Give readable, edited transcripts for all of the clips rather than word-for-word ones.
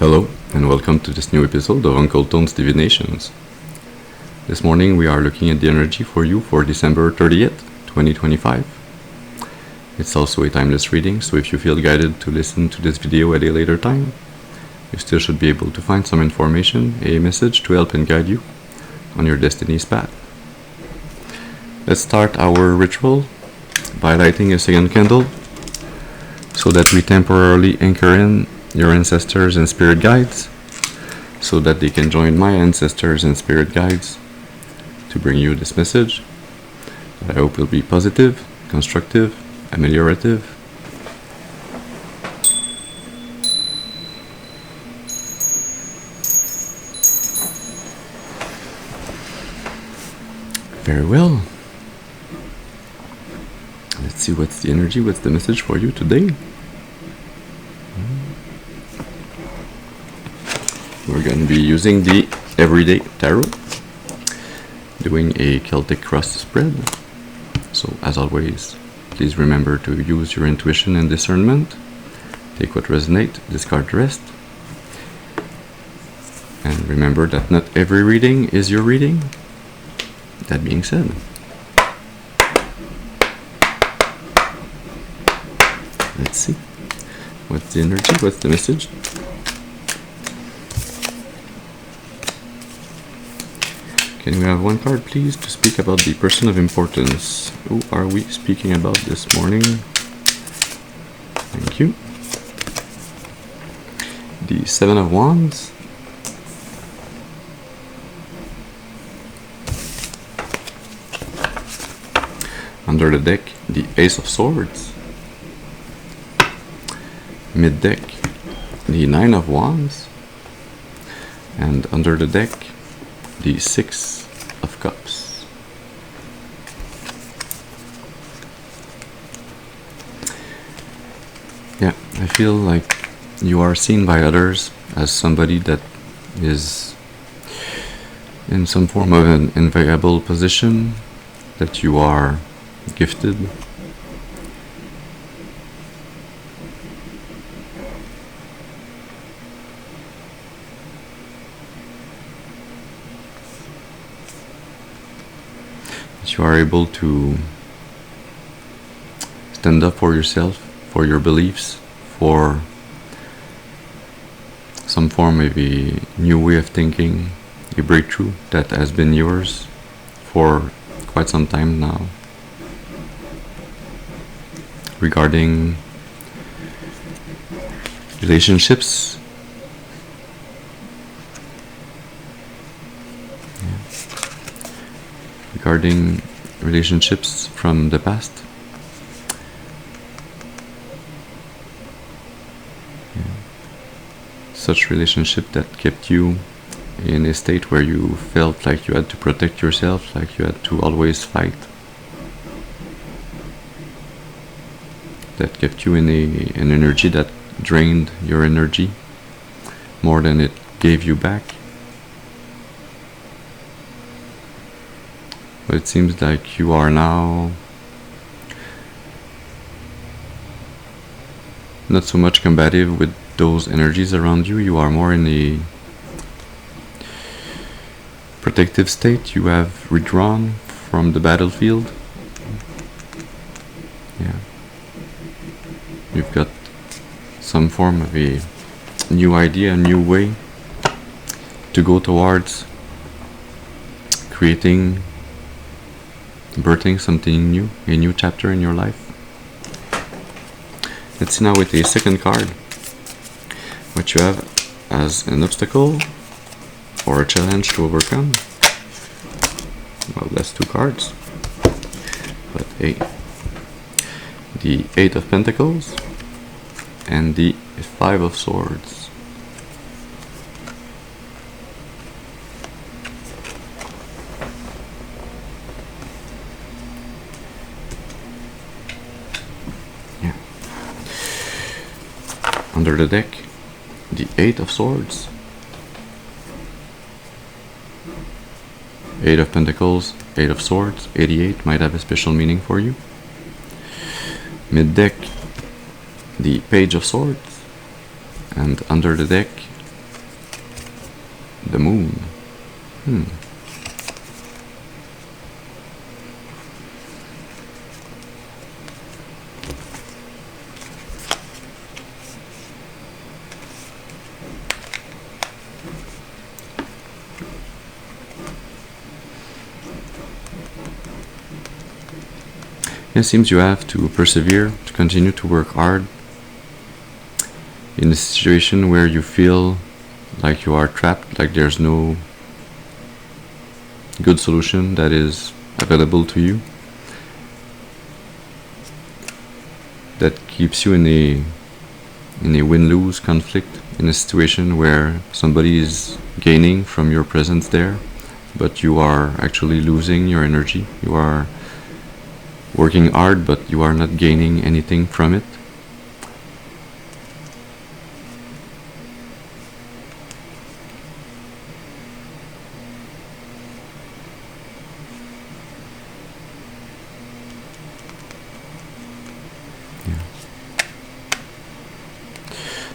Hello, and welcome to this new episode of Uncle Tone's Divinations. This morning we are looking at the energy for you for December 30th, 2025. It's also a timeless reading, so if you feel guided to listen to this video at a later time, you still should be able to find some information, a message to help and guide you on your destiny's path. Let's start our ritual by lighting a second candle so that we temporarily anchor in your ancestors and spirit guides so that they can join my ancestors and spirit guides to bring you this message that I hope will be positive, constructive, ameliorative. Very well. Let's see what's the energy, what's the message for you today. We're going to be using the Everyday Tarot, doing a Celtic cross spread. So as always, please remember to use your intuition and discernment. Take what resonates, discard the rest. And remember that not every reading is your reading. That being said, let's see. What's the energy? What's the message? Can we have one card, please, to speak about the person of importance? Who are we speaking about this morning? Thank you. The Seven of Wands. Under the deck, the Ace of Swords. Mid-deck, the Nine of Wands. And under the deck, the Six of Cups. Yeah, I feel like you are seen by others as somebody that is in some form of an enviable position, that you are gifted. You are able to stand up for yourself, for your beliefs, for some form of a new way of thinking, a breakthrough that has been yours for quite some time now. Regarding relationships, regarding relationships from the past. Yeah. Such relationship that kept you in a state where you felt like you had to protect yourself, like you had to always fight. That kept you in an energy that drained your energy more than it gave you back. But it seems like you are now not so much combative with those energies around you. You are more in a protective state. You have withdrawn from the battlefield. Yeah. You've got some form of a new idea, a new way to go towards creating, birthing something new, a new chapter in your life. Let's see now with a second card what you have as an obstacle or a challenge to overcome. Well, that's two cards, but the Eight of Pentacles and the Five of Swords. Under the deck, the Eight of Swords, Eight of Pentacles, Eight of Swords, 88 might have a special meaning for you. Mid-deck, the Page of Swords, and under the deck, The moon. It seems you have to persevere, to continue to work hard in a situation where you feel like you are trapped, like there's no good solution that is available to you, that keeps you in a win-lose conflict, in a situation where somebody is gaining from your presence there, but you are actually losing your energy. You are working hard, but you are not gaining anything from it.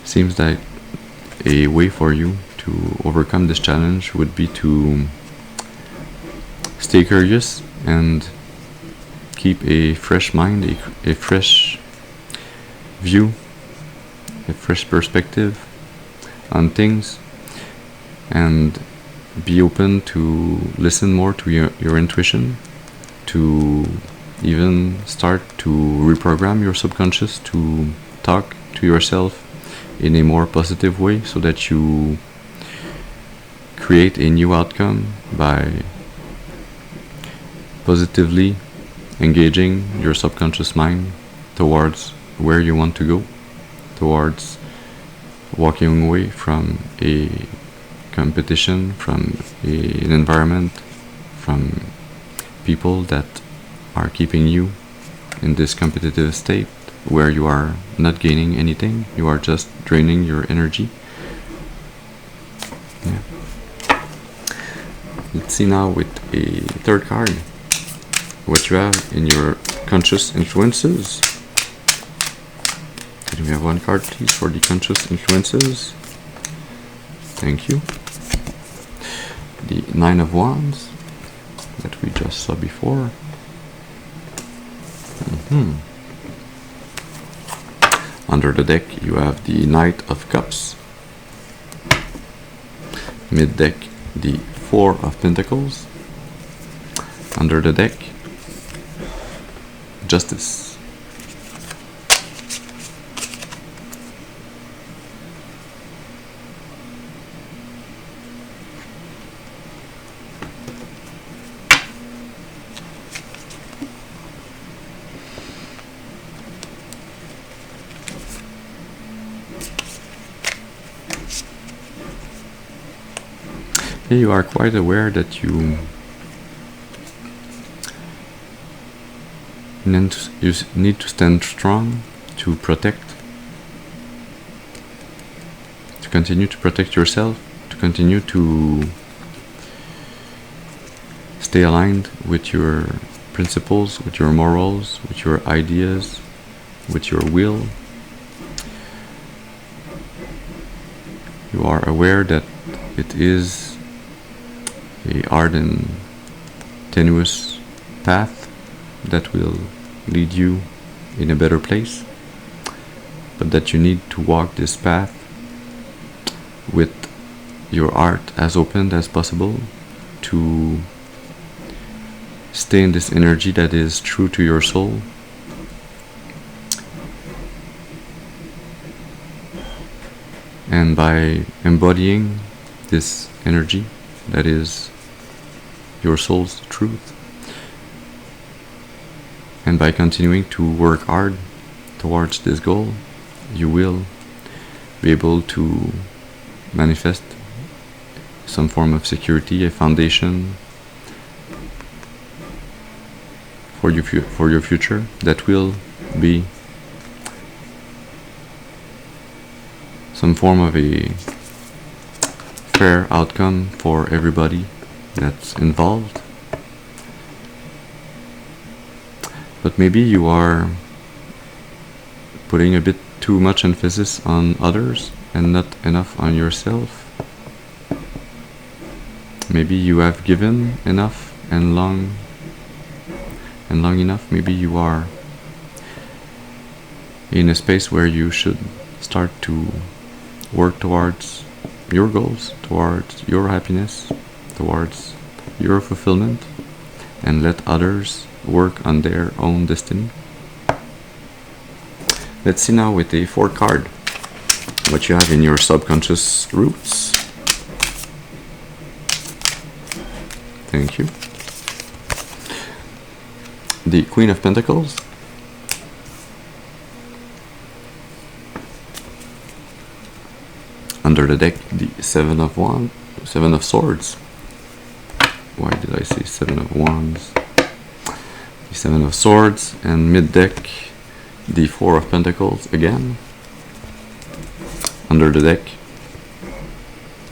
Seems that a way for you to overcome this challenge would be to stay curious and keep a fresh mind, a fresh view, a fresh perspective on things, and be open to listen more to your intuition, to even start to reprogram your subconscious to talk to yourself in a more positive way, so that you create a new outcome by positively engaging your subconscious mind towards where you want to go, towards walking away from a competition, from an environment, from people that are keeping you in this competitive state where you are not gaining anything, you are just draining your energy. Yeah. Let's see now with a third card what you have in your conscious influences. Can we have one card, please, for the conscious influences? Thank you. The Nine of Wands that we just saw before. Under the deck, you have the Knight of Cups. Mid deck, the Four of Pentacles. Under the deck, Justice. You are quite aware that you need to stand strong to protect, to continue to protect yourself, to continue to stay aligned with your principles, with your morals, with your ideas, with your will. You are aware that it is a hard and tenuous path that will lead you in a better place, but that you need to walk this path with your heart as open as possible, to stay in this energy that is true to your soul, and by embodying this energy that is your soul's truth, and by continuing to work hard towards this goal, you will be able to manifest some form of security, a foundation for your future that will be some form of a fair outcome for everybody that's involved. But maybe you are putting a bit too much emphasis on others and not enough on yourself. Maybe you have given enough and long enough. Maybe you are in a space where you should start to work towards your goals, towards your happiness, towards your fulfillment, and let others work on their own destiny. Let's see now with the fourth card what you have in your subconscious roots. Thank you. The Queen of Pentacles. Under the deck, the Seven of Swords. Why did I say Seven of Wands? The Seven of Swords, and mid-deck, the Four of Pentacles again. Under the deck,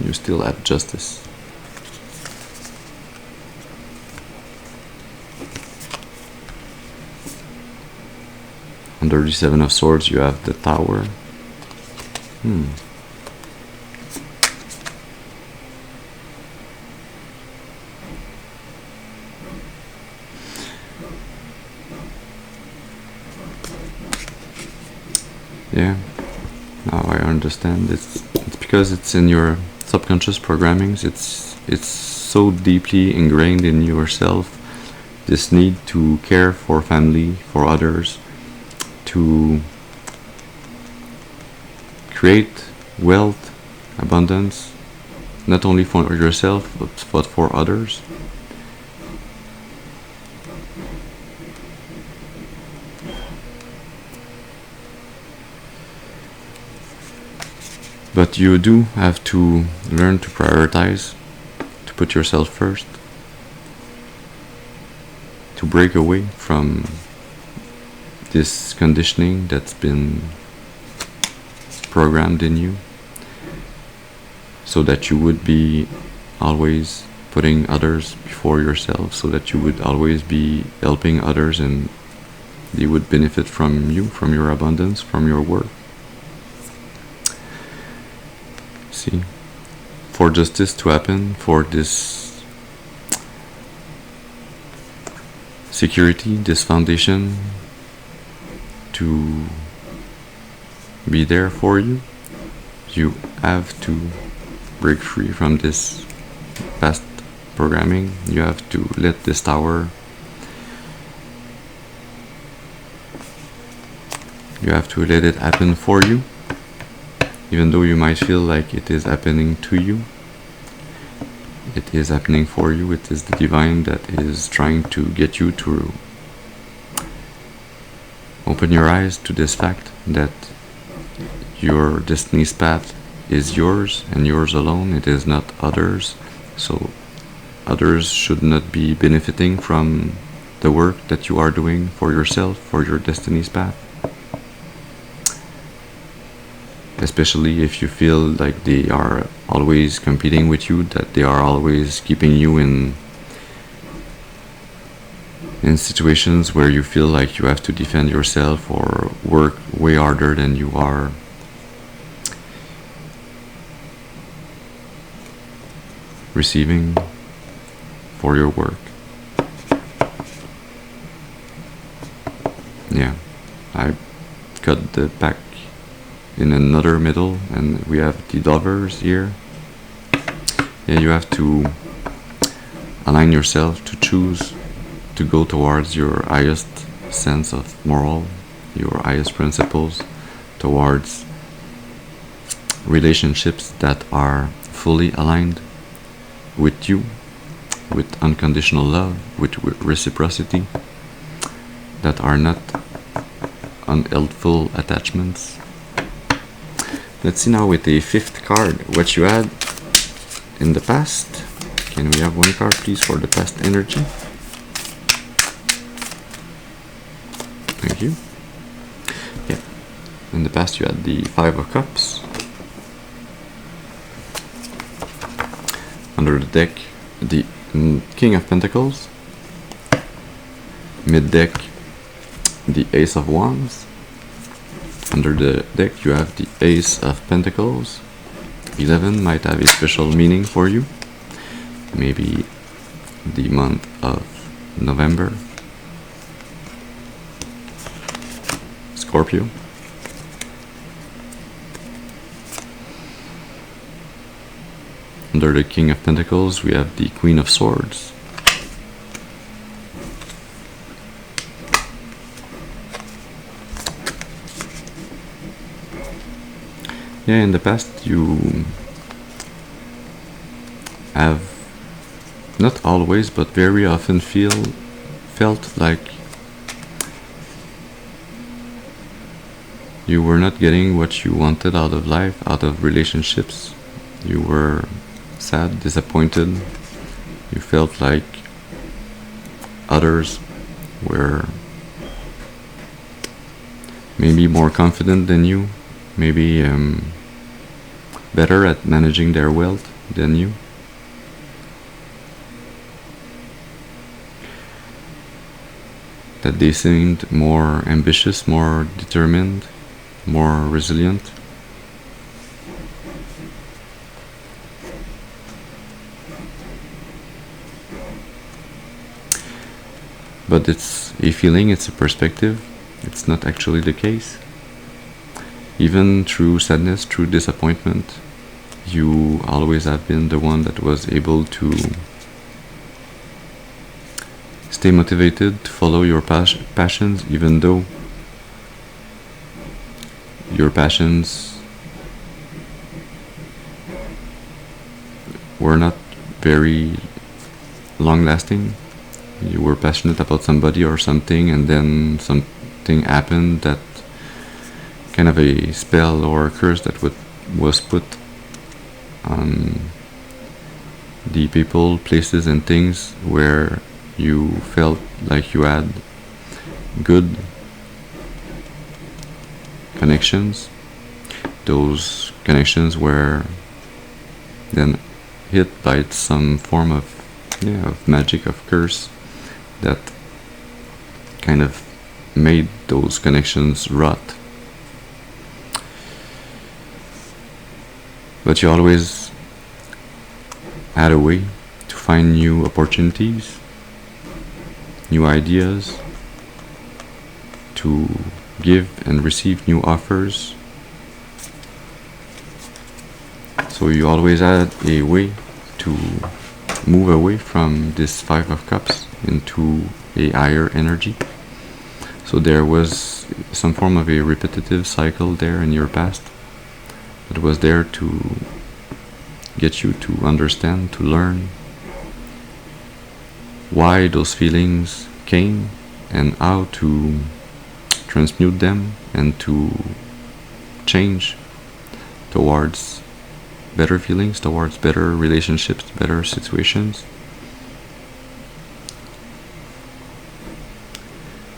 you still have Justice. Under the Seven of Swords, you have the Tower. Yeah, now I understand. It's because it's in your subconscious programmings. It's so deeply ingrained in yourself, this need to care for family, for others, to create wealth, abundance, not only for yourself but for others. But you do have to learn to prioritize, to put yourself first, to break away from this conditioning that's been programmed in you, so that you would be always putting others before yourself, so that you would always be helping others and they would benefit from you, from your abundance, from your work. See, for justice to happen, for this security, this foundation to be there for you, you have to break free from this past programming. You have to let this tower, you have to let it happen for you. Even though you might feel like it is happening to you, it is happening for you. It is the divine that is trying to get you to open your eyes to this fact that your destiny's path is yours and yours alone. It is not others. So others should not be benefiting from the work that you are doing for yourself, for your destiny's path. Especially if you feel like they are always competing with you, that they are always keeping you in situations where you feel like you have to defend yourself or work way harder than you are receiving for your work. Yeah, I cut the pack in another middle, and we have the Lovers here. Yeah, you have to align yourself to choose to go towards your highest sense of moral, your highest principles, towards relationships that are fully aligned with you, with unconditional love, with reciprocity, that are not unhelpful attachments. Let's see now with the fifth card what you had in the past. Can we have one card please for the past energy? Thank you. Yeah, in the past you had the Five of Cups. Under the deck, the King of Pentacles. Mid-deck, the Ace of Wands. Under the deck you have the Ace of Pentacles. 11 might have a special meaning for you. maybe the month of November. Scorpio. Under the King of Pentacles, we have the Queen of Swords. Yeah, in the past you have, not always, but very often felt like you were not getting what you wanted out of life, out of relationships. You were sad, disappointed. You felt like others were maybe more confident than you, maybe better at managing their wealth than you. That they seemed more ambitious, more determined, more resilient. But it's a feeling, it's a perspective. It's not actually the case. Even through sadness, through disappointment, you always have been the one that was able to stay motivated, to follow your passions, even though your passions were not very long-lasting. You were passionate about somebody or something, and then something happened, that kind of a spell or a curse that was put on the people, places and things where you felt like you had good connections. Those connections were then hit by some form of magic, of curse, that kind of made those connections rot. But you always had a way to find new opportunities, new ideas, to give and receive new offers. So you always had a way to move away from this Five of Cups into a higher energy. So there was some form of a repetitive cycle there in your past that was there to get you to understand, to learn why those feelings came and how to transmute them and to change towards better feelings, towards better relationships, better situations.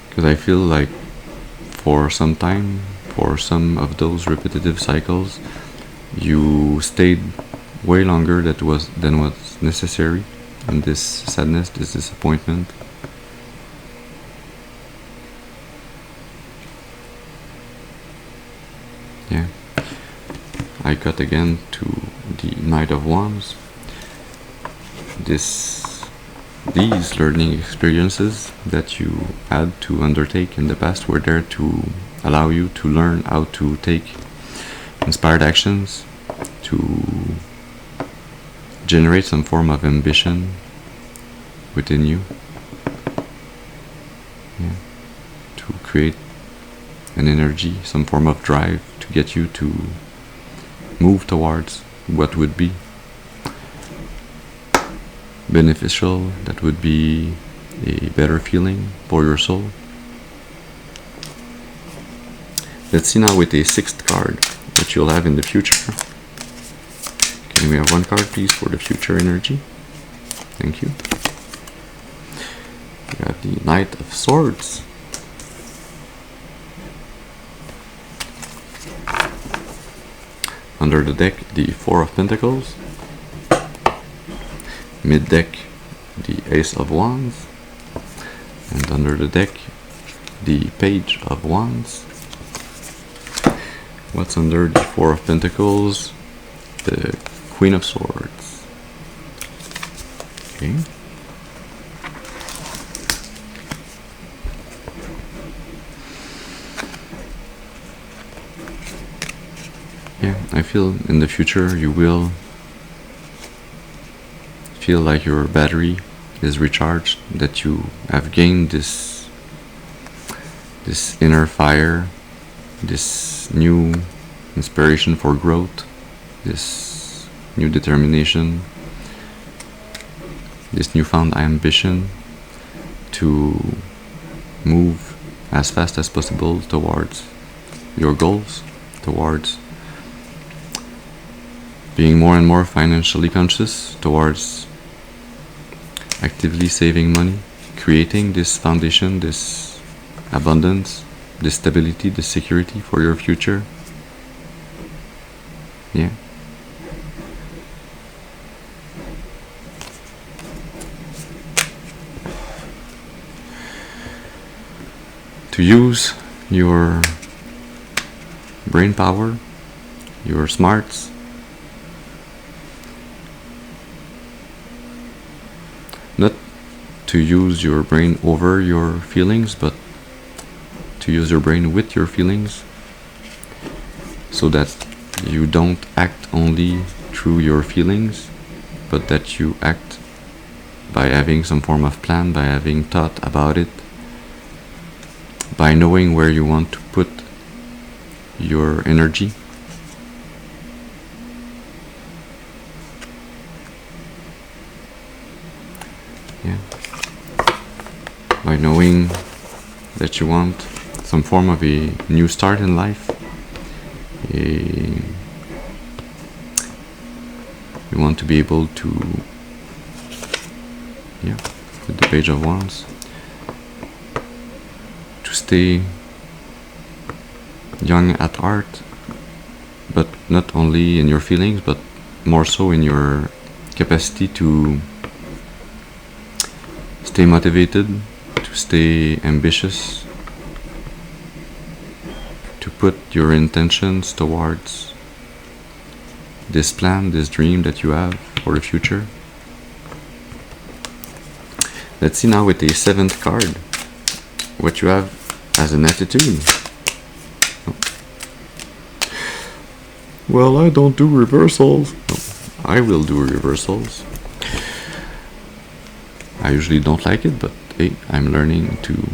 Because I feel like for some time, for some of those repetitive cycles, you stayed way longer than was necessary in this sadness, this disappointment. Yeah. I got again to the Knight of Wands. These learning experiences that you had to undertake in the past were there to allow you to learn how to take inspired actions, to generate some form of ambition within you, to create an energy, some form of drive to get you to move towards what would be beneficial, that would be a better feeling for your soul. Let's see now with a sixth card what you'll have in the future. Can we have one card please for the future energy? Thank you. We have the Knight of Swords. Under the deck, the Four of Pentacles. Mid-deck, the Ace of Wands. And under the deck, the Page of Wands. What's under the Four of Pentacles? The Queen of Swords. Okay. Yeah, I feel in the future you will feel like your battery is recharged, that you have gained this inner fire, this new inspiration for growth, this new determination, this newfound ambition to move as fast as possible towards your goals, towards being more and more financially conscious, towards actively saving money, creating this foundation, this abundance, this stability, this security for your future. Yeah. To use your brain power, your smarts, not to use your brain over your feelings, but to use your brain with your feelings, so that you don't act only through your feelings, but that you act by having some form of plan, by having thought about it, by knowing where you want to put your energy. Yeah. By knowing that you want some form of a new start in life, you want to be able to, yeah, with the Page of Wands, to stay young at heart, but not only in your feelings, but more so in your capacity to stay motivated, to stay ambitious, to put your intentions towards this plan, this dream that you have for the future. Let's see now with the 7th card what you have as an attitude. Well, I don't do reversals. No, I will do reversals. I usually don't like it, but hey, I'm learning to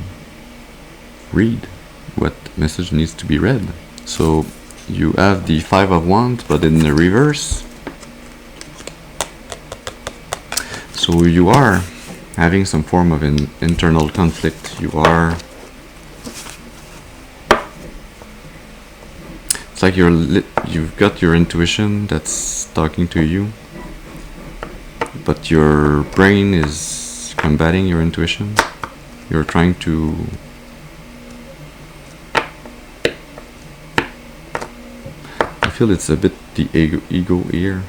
read what message needs to be read. So you have the 5 of Wands, but in the reverse. So you are having some form of an internal conflict. It's like you've got your intuition that's talking to you, but your brain is combating your intuition. You're trying to I feel it's a bit the ego here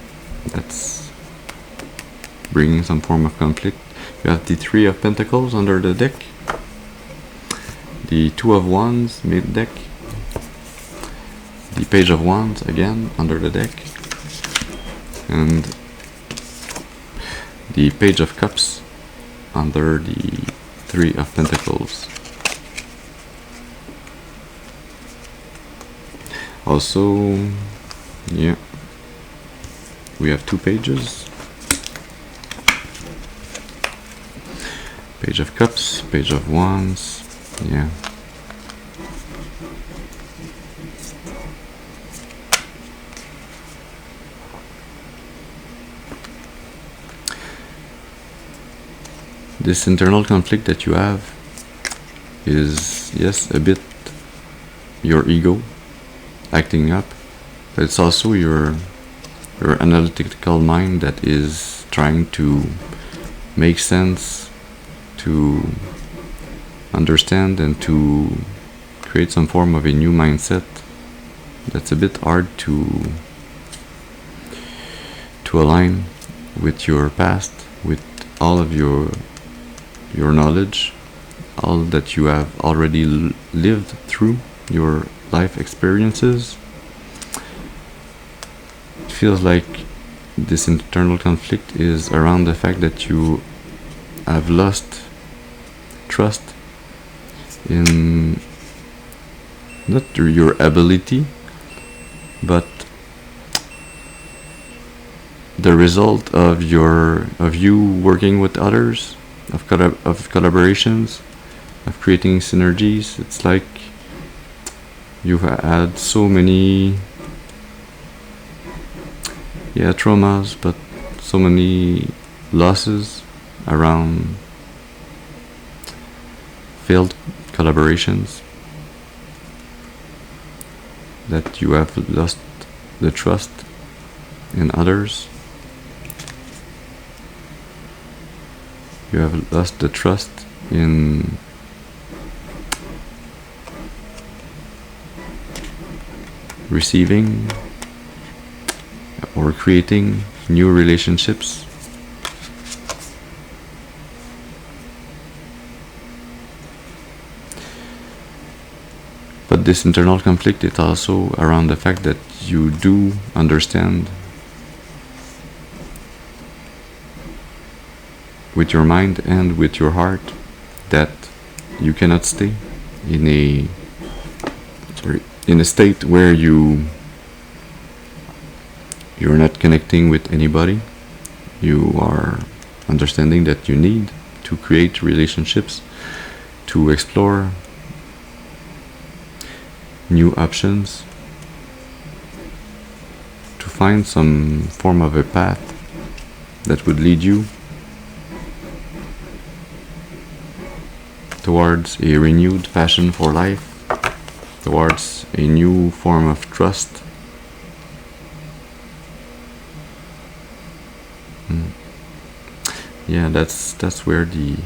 that's bringing some form of conflict. You have the 3 of Pentacles under the deck, the 2 of Wands mid deck, the Page of Wands again under the deck, and the Page of Cups under the 3 of Pentacles. Also, yeah, we have 2 pages. Page of Cups, Page of Wands, yeah. This internal conflict that you have is, yes, a bit your ego acting up, but it's also your analytical mind that is trying to make sense, to understand, and to create some form of a new mindset that's a bit hard to align with your past, with all of your knowledge, all that you have already lived through, your life experiences. It feels like this internal conflict is around the fact that you have lost trust in not your ability, but the result of you working with others, of collaborations, of creating synergies. It's like you've had so many traumas, but so many losses around failed collaborations, that you have lost the trust in others. You have lost the trust in receiving or creating new relationships. But this internal conflict is also around the fact that you do understand with your mind and with your heart that you cannot stay in a state where you're not connecting with anybody. You are understanding that you need to create relationships, to explore new options, to find some form of a path that would lead you towards a renewed passion for life, towards a new form of trust. Yeah, that's where the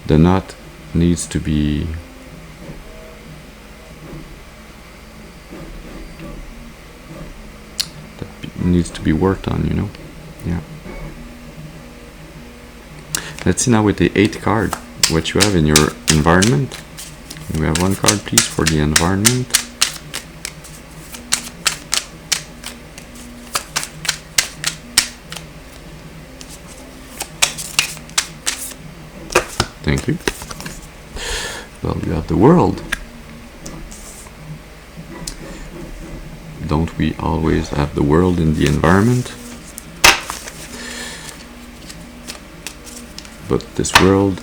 knot needs to be worked on, you know. Yeah. Let's see now with the 8th card what you have in your environment. We have 1 card, please, for the environment. Thank you. Well, you have the world. Don't we always have the world in the environment? But this world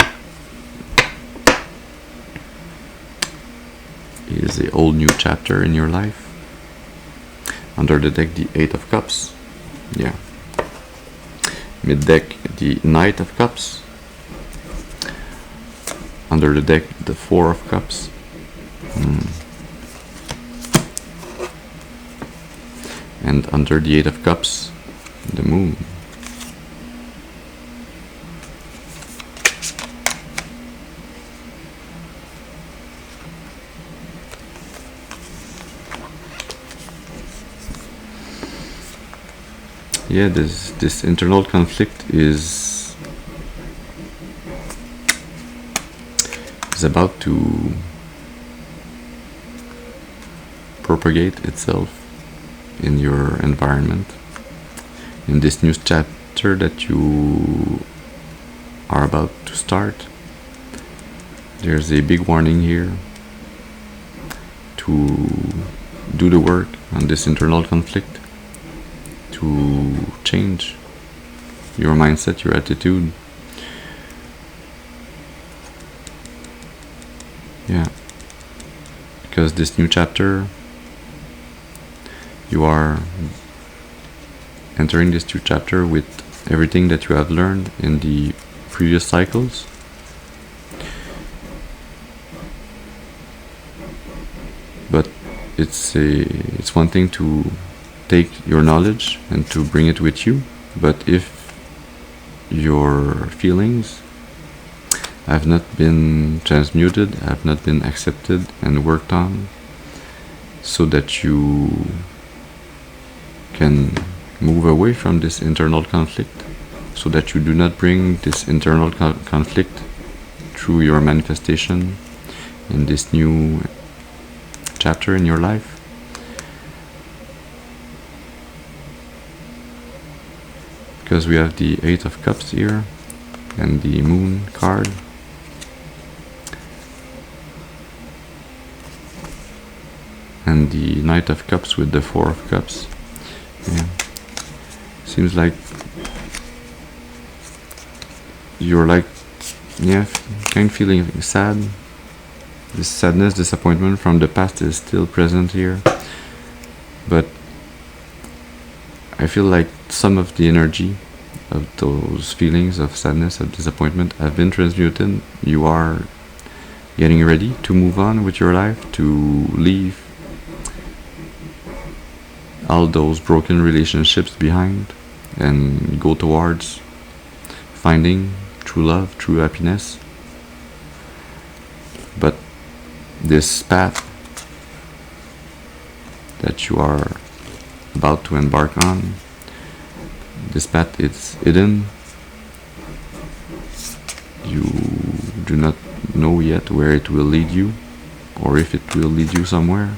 is a whole new chapter in your life. Under the deck, the 8 of Cups. Yeah. Mid deck, the Knight of Cups. Under the deck, the 4 of Cups. And under the 8 of Cups, the Moon. Yeah, this internal conflict is about to propagate itself in your environment, in this new chapter that you are about to start. There's a big warning here to do the work on this internal conflict, to change your mindset, your attitude. Yeah, because this new chapter, you are entering this new chapter with everything that you have learned in the previous cycles. But it's one thing to take your knowledge and to bring it with you, but if your feelings have not been transmuted, have not been accepted and worked on, so that you can move away from this internal conflict, so that you do not bring this internal conflict through your manifestation in this new chapter in your life, because we have the Eight of Cups here and the Moon card. And the Knight of Cups with the Four of Cups. Yeah. Seems like you're like, yeah, kind of feeling sad. This sadness, disappointment from the past is still present here. But I feel like some of the energy of those feelings of sadness, of disappointment have been transmuted. You are getting ready to move on with your life, to leave all those broken relationships behind and go towards finding true love, true happiness. But this path that you are about to embark on, this path is hidden. You do not know yet where it will lead you, or if it will lead you somewhere.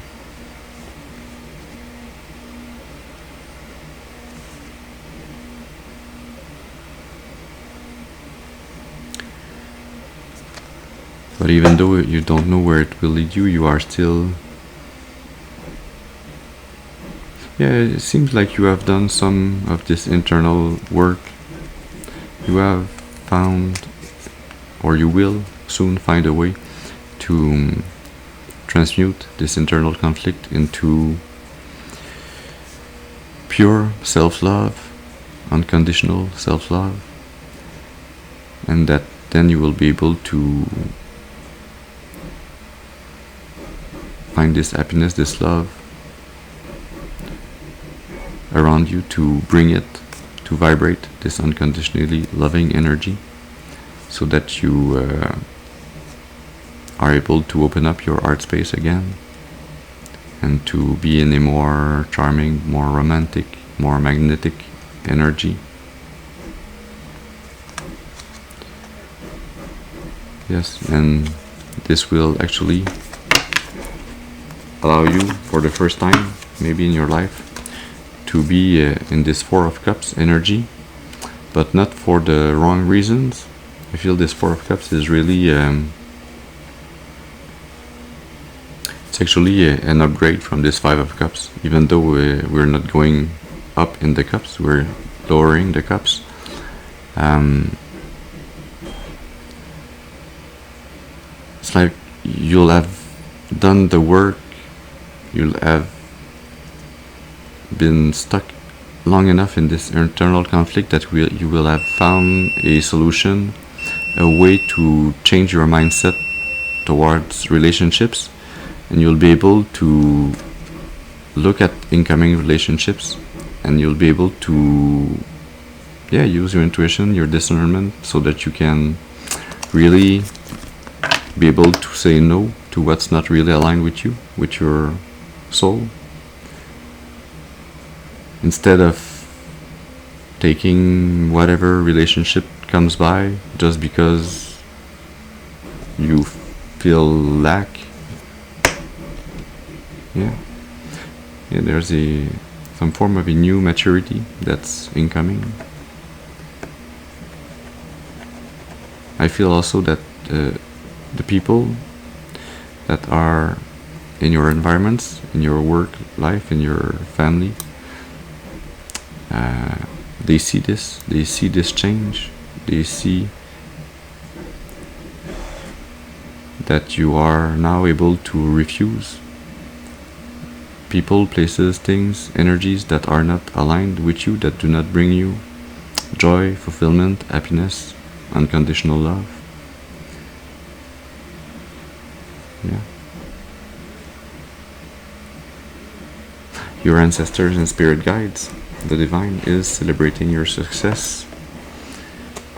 But even though you don't know where it will lead you, you are still... Yeah, it seems like you have done some of this internal work. You have found, or you will soon find a way to transmute this internal conflict into pure self-love, unconditional self-love, and that then you will be able to find this happiness, this love around you, to bring it, to vibrate this unconditionally loving energy, so that you are able to open up your heart space again and to be in a more charming, more romantic, more magnetic energy. Yes, and this will actually allow you for the first time maybe in your life to be in this Four of Cups energy, but not for the wrong reasons. I feel this Four of Cups is really it's actually an upgrade from this Five of Cups. Even though we're not going up in the cups, we're lowering the cups. It's like you'll have done the work, you'll have been stuck long enough in this internal conflict that you will have found a solution, a way to change your mindset towards relationships, and you'll be able to look at incoming relationships, and you'll be able to use your intuition, your discernment, so that you can really be able to say no to what's not really aligned with you, with your soul, instead of taking whatever relationship comes by just because you feel lack. There's some form of a new maturity that's incoming. I feel also that the people that are in your environments, in your work life, in your family, they see this change, they see that you are now able to refuse people, places, things, energies that are not aligned with you, that do not bring you joy, fulfillment, happiness, unconditional love. Your ancestors and spirit guides, the divine, is celebrating your success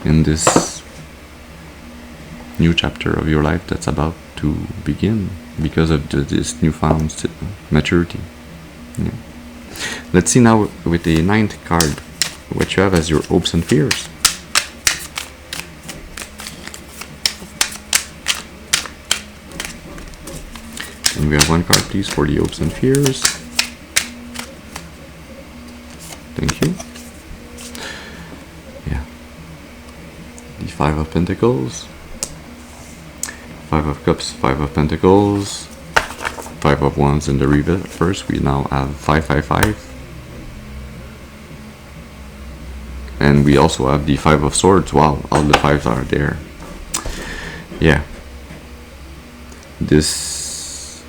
in this new chapter of your life that's about to begin because of this newfound maturity. Let's see now with the 9th card what you have as your hopes and fears. And we have one card, please, for the hopes and fears. Thank you. Five of Pentacles, Five of Cups, Five of Pentacles, Five of Wands in the reverse. We now have 555. And we also have the Five of Swords. Wow, all the fives are there. Yeah. There's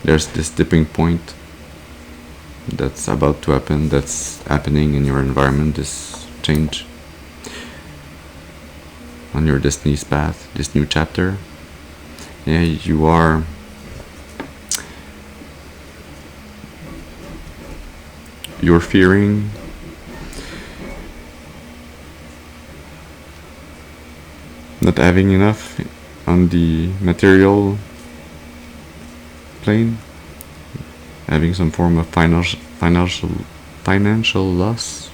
this tipping point that's about to happen, that's happening in your environment, this change on your destiny's path, this new chapter. Yeah, you're fearing not having enough on the material plane, having some form of financial loss.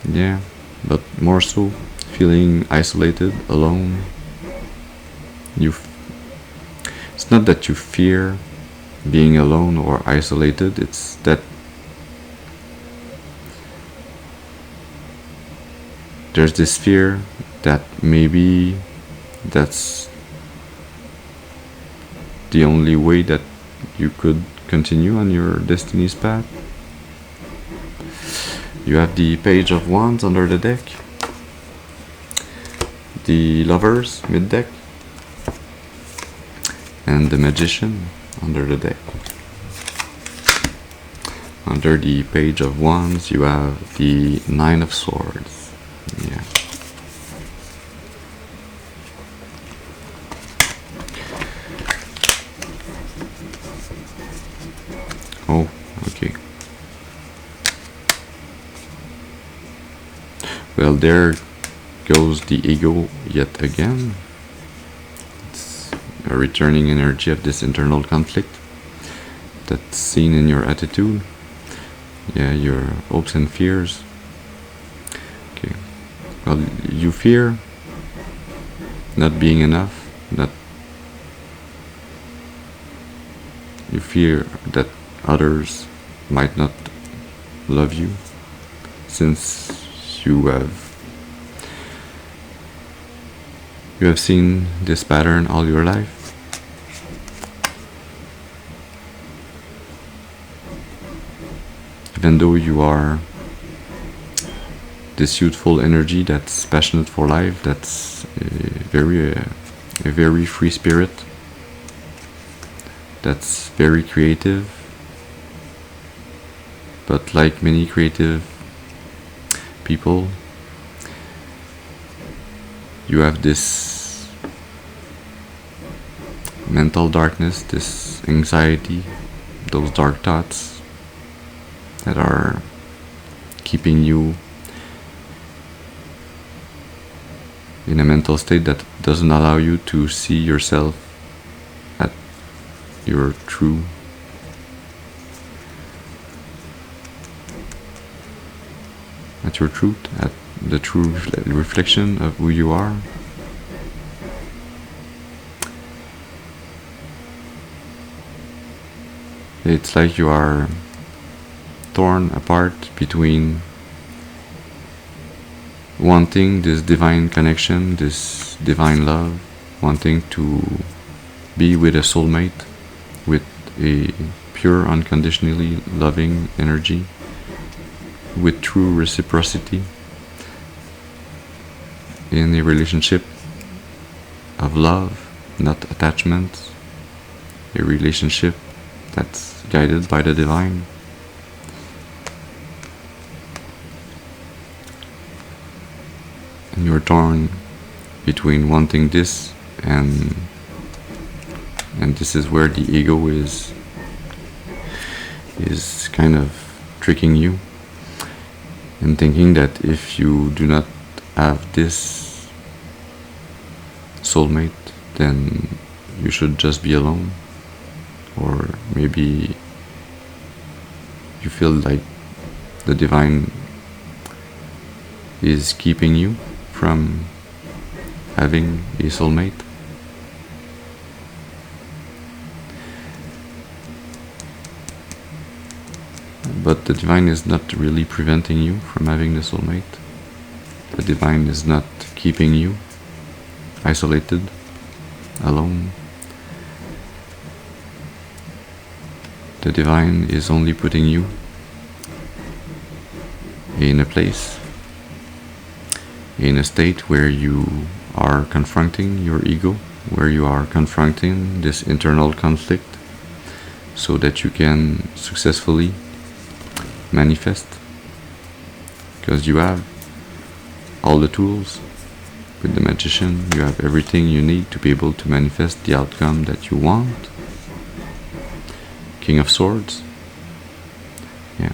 Yeah, but more so feeling isolated, alone. It's not that you fear being alone or isolated, it's that there's this fear that maybe that's the only way that you could continue on your destiny's path. You have the Page of Wands under the deck, the Lovers mid-deck, and the Magician under the deck. Under the Page of Wands, you have the Nine of Swords. Yeah. Oh, okay. Well, there goes the ego yet again. It's a returning energy of this internal conflict that's seen in your attitude. Yeah, your hopes and fears. Okay. Well, you fear not being enough, you fear that others might not love you, since you have seen this pattern all your life. Even though you are this youthful energy that's passionate for life, that's a very free spirit, that's very creative, but like many creative people, you have this mental darkness, this anxiety, those dark thoughts that are keeping you in a mental state that doesn't allow you to see yourself at your true truth, at the true reflection of who you are. It's like you are torn apart between wanting this divine connection, this divine love, wanting to be with a soulmate, with a pure, unconditionally loving energy, with true reciprocity in a relationship of love, not attachment, a relationship that's guided by the divine. And you're torn between wanting this and this is where the ego is kind of tricking you and thinking that if you do not have this soulmate, then you should just be alone. Or maybe you feel like the divine is keeping you from having a soulmate. But the divine is not really preventing you from having the soulmate. The divine is not keeping you isolated, alone. The divine is only putting you in a place, in a state where you are confronting your ego, where you are confronting this internal conflict, so that you can successfully manifest, because you have all the tools. With the magician, you have everything you need to be able to manifest the outcome that you want. King of Swords. Yeah.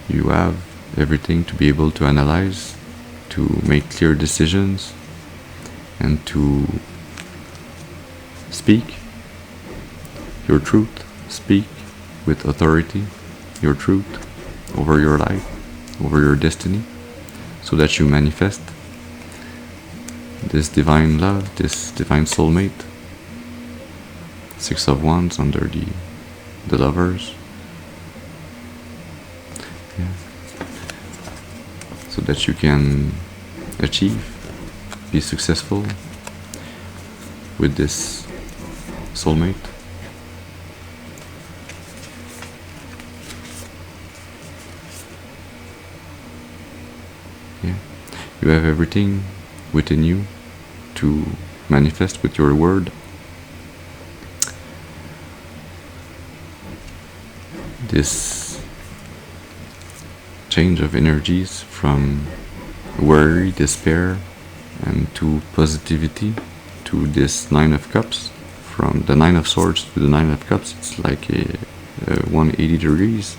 You have everything to be able to analyze, to make clear decisions, and to speak your truth. Speak with authority your truth over your life, over your destiny, so that you manifest this divine love, this divine soulmate. 6 of Wands under the Lovers. Yeah. So that you can achieve, be successful with this soulmate. Yeah. You have everything within you to manifest with your word. This change of energies from worry, despair, and to positivity, to this 9 of Cups. From the 9 of Swords to the 9 of Cups, it's like a 180 degrees.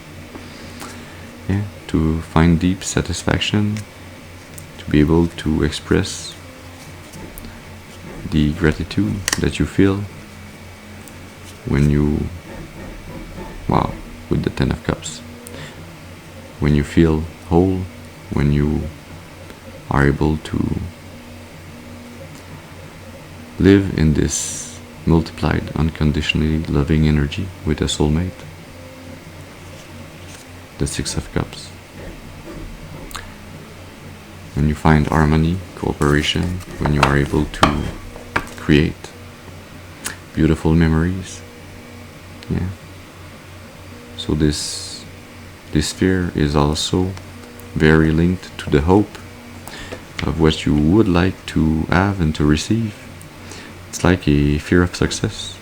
Yeah, to find deep satisfaction, to be able to express the gratitude that you feel when you, wow, with the 10 of Cups, when you feel whole, when you are able to live in this multiplied, unconditionally loving energy with a soulmate. The 6 of Cups. When you find harmony, cooperation, when you are able to create beautiful memories. Yeah. So this sphere is also very linked to the hope of what you would like to have and to receive. It's like a fear of success.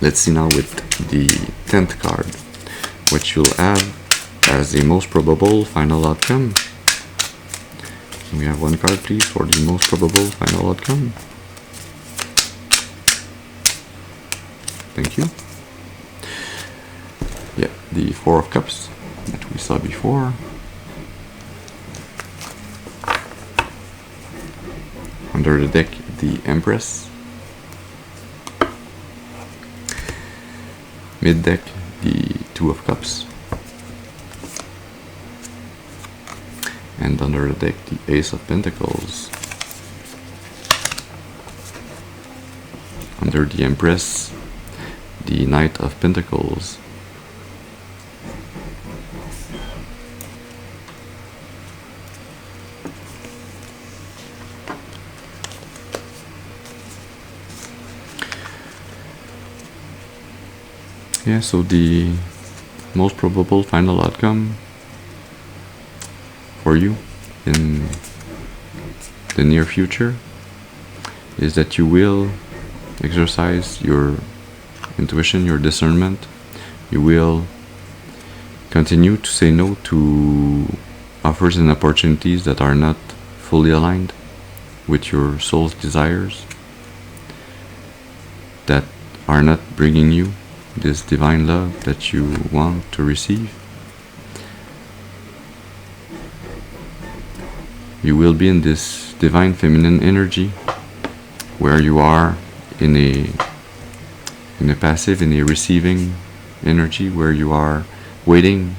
Let's see now with the 10th card what you'll have as the most probable final outcome. Can we have one card please for the most probable final outcome? Thank you. Yeah, the 4 of Cups that we saw before. Under the deck, the Empress. Mid deck, the 2 of Cups. And under the deck, the Ace of Pentacles. Under the Empress, the Knight of Pentacles. Yeah, so the most probable final outcome for you in the near future is that you will exercise your intuition, your discernment. You will continue to say no to offers and opportunities that are not fully aligned with your soul's desires, that are not bringing you this divine love that you want to receive. You will be in this divine feminine energy where you are in a passive, in a receiving energy, where you are waiting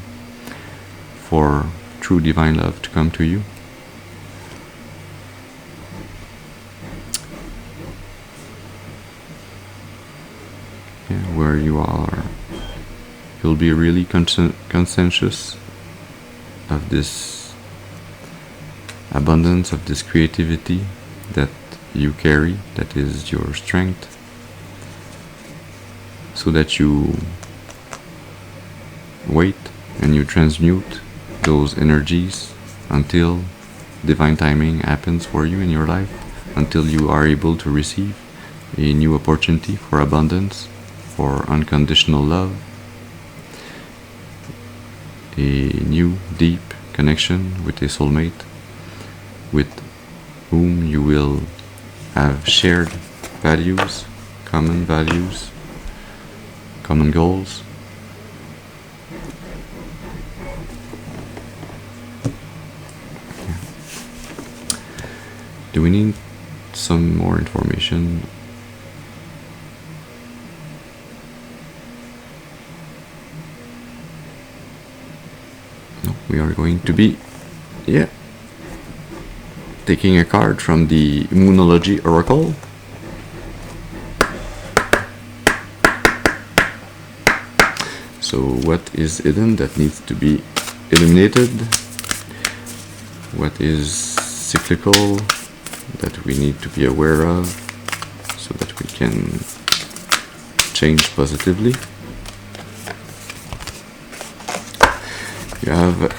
for true divine love to come to you. where you'll be really conscientious of this abundance, of this creativity that you carry, that is your strength, so that you wait and you transmute those energies until divine timing happens for you in your life, until you are able to receive a new opportunity for abundance, for unconditional love, a new deep connection with a soulmate with whom you will have shared values, common goals. Do we need some more information? No, we are going to be, taking a card from the Moonology Oracle. So what is hidden that needs to be eliminated? What is cyclical that we need to be aware of so that we can change positively? You have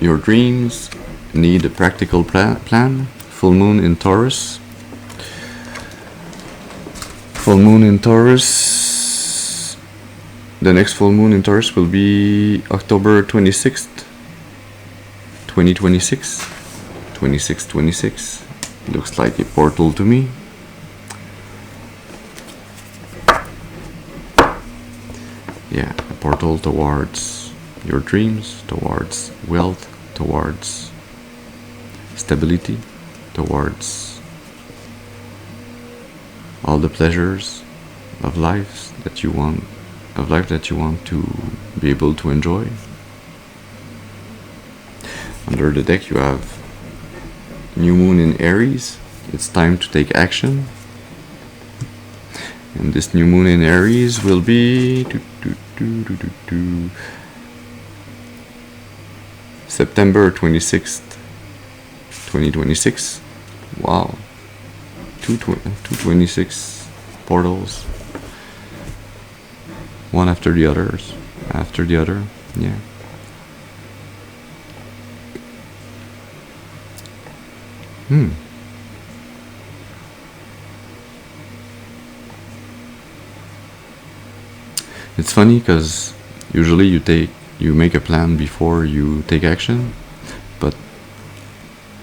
your dreams need a practical plan. Full moon in Taurus. Full moon in Taurus. The next full moon in Taurus will be October 26th, 2026. 2626. Looks like a portal to me. Yeah, a portal towards your dreams, towards wealth, towards stability, towards all the pleasures of life that you want to be able to enjoy. Under the deck you have new moon in Aries. It's time to take action. And this new moon in Aries will be September 26th, 2026. Wow. 226 portals. One after the other. Yeah. It's funny because usually you make a plan before you take action, but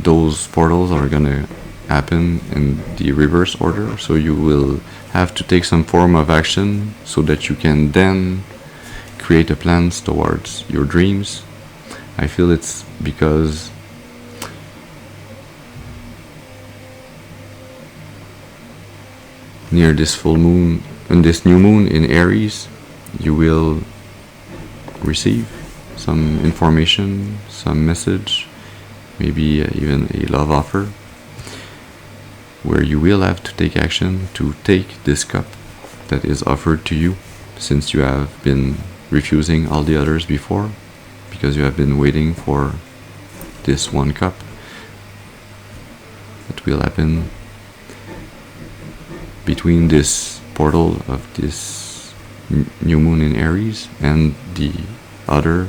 those portals are gonna happen in the reverse order, so you will have to take some form of action so that you can then create a plan towards your dreams. I feel it's because near this full moon and this new moon in Aries, you will receive some information, some message, maybe even a love offer, where you will have to take action to take this cup that is offered to you, since you have been refusing all the others before, because you have been waiting for this one cup. That will happen between this portal of this new moon in Aries and the other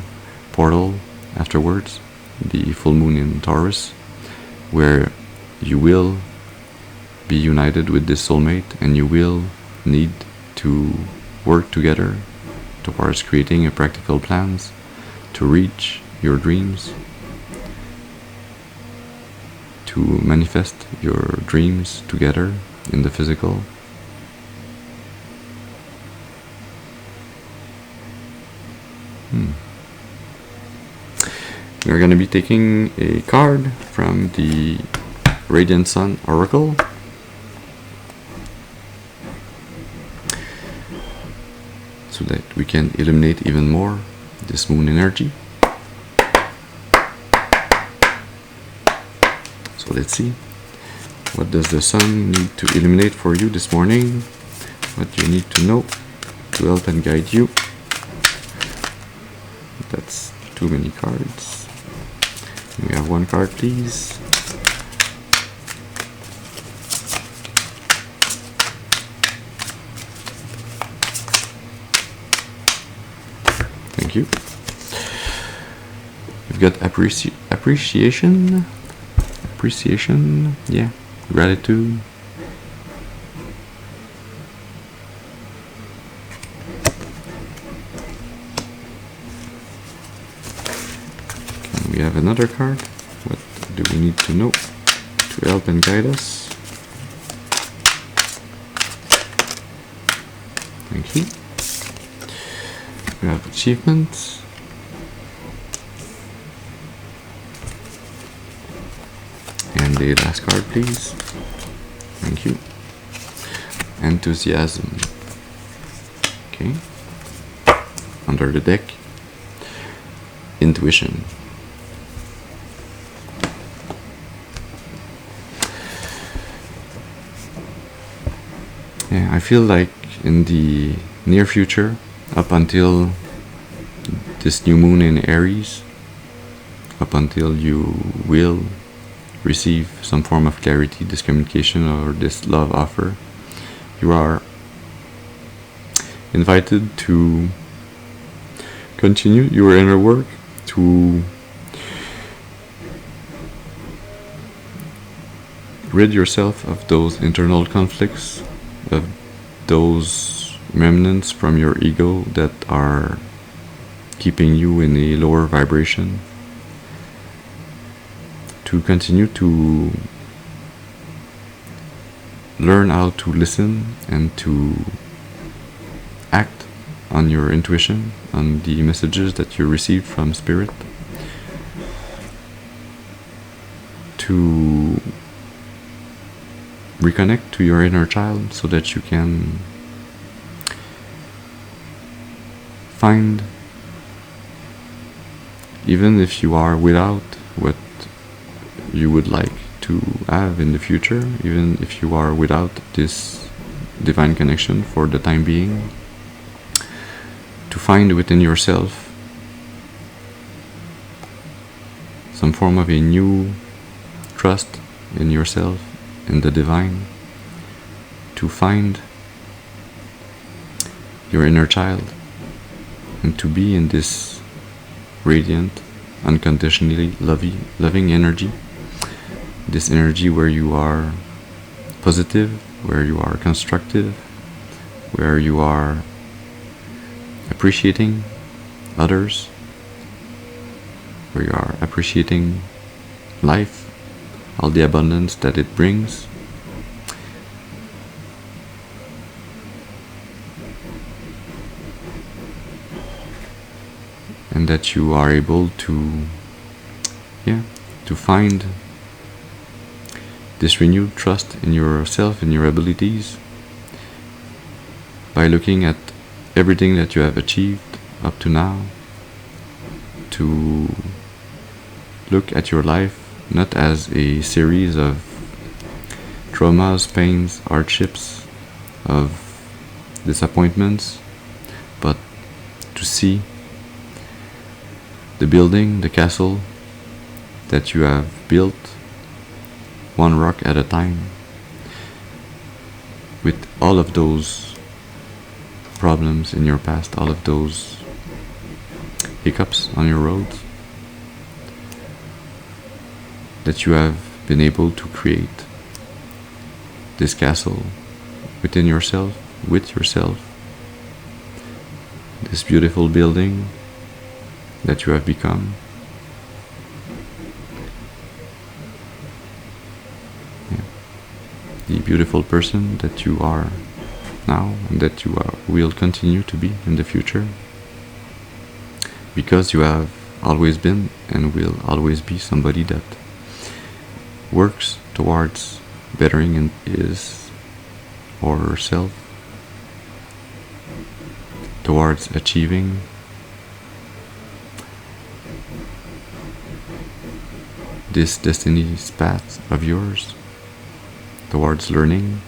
portal afterwards, the full moon in Taurus, where you will be united with this soulmate and you will need to work together towards creating a practical plans to reach your dreams, to manifest your dreams together in the physical. We're going to be taking a card from the Radiant Sun Oracle. So that we can eliminate even more this moon energy. So let's see. What does the sun need to eliminate for you this morning? What do you need to know? to help and guide you. That's too many cards. We have one card, please. Thank you. We've got appreciation, yeah, gratitude. We have another card. What do we need to know to help and guide us? Thank you. We have achievements. And the last card, please. Thank you. Enthusiasm. Okay. Under the deck, intuition. Yeah, I feel like in the near future, up until this new moon in Aries, up until you will receive some form of clarity, this communication or this love offer, you are invited to continue your inner work, to rid yourself of those internal conflicts, of those remnants from your ego that are keeping you in a lower vibration, to continue to learn how to listen and to act on your intuition, on the messages that you received from Spirit, to reconnect to your inner child so that you can find, even if you are without what you would like to have in the future, even if you are without this divine connection for the time being, to find within yourself some form of a new trust in yourself, in the divine, to find your inner child and to be in this radiant, unconditionally loving energy, this energy where you are positive, where you are constructive, where you are appreciating others, where you are appreciating life, all the abundance that it brings. And that you are able to find this renewed trust in yourself, in your abilities, by looking at everything that you have achieved up to now, to look at your life not as a series of traumas, pains, hardships, of disappointments, but to see the building, the castle that you have built, one rock at a time, with all of those problems in your past, all of those hiccups on your road, that you have been able to create this castle within yourself, with yourself, this beautiful building that you have become. The beautiful person that you are now and that you will continue to be in the future, because you have always been and will always be somebody that works towards bettering his or herself, towards achieving this destiny's path of yours, towards learning,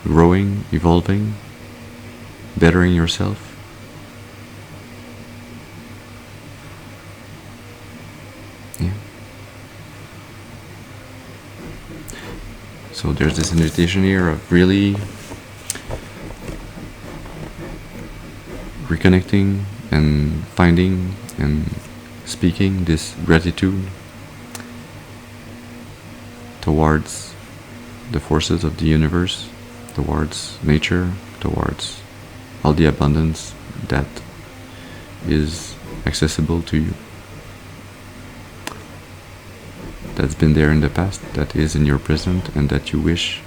growing, evolving, bettering yourself. So there's this invitation here of really reconnecting and finding and speaking this gratitude towards the forces of the universe, towards nature, towards all the abundance that is accessible to you, that's been there in the past, that is in your present, and that you wish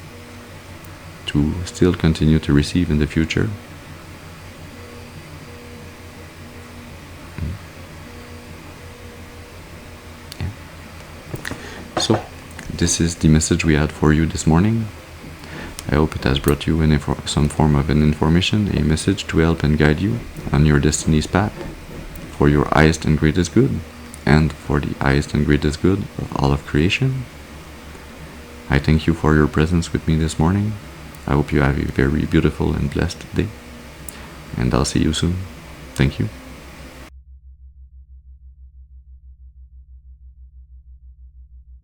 to still continue to receive in the future. So, this is the message we had for you this morning. I hope it has brought you some form of an information, a message to help and guide you on your destiny's path for your highest and greatest good, and for the highest and greatest good of all of creation. I thank you for your presence with me this morning. I hope you have a very beautiful and blessed day, and I'll see you soon. Thank you.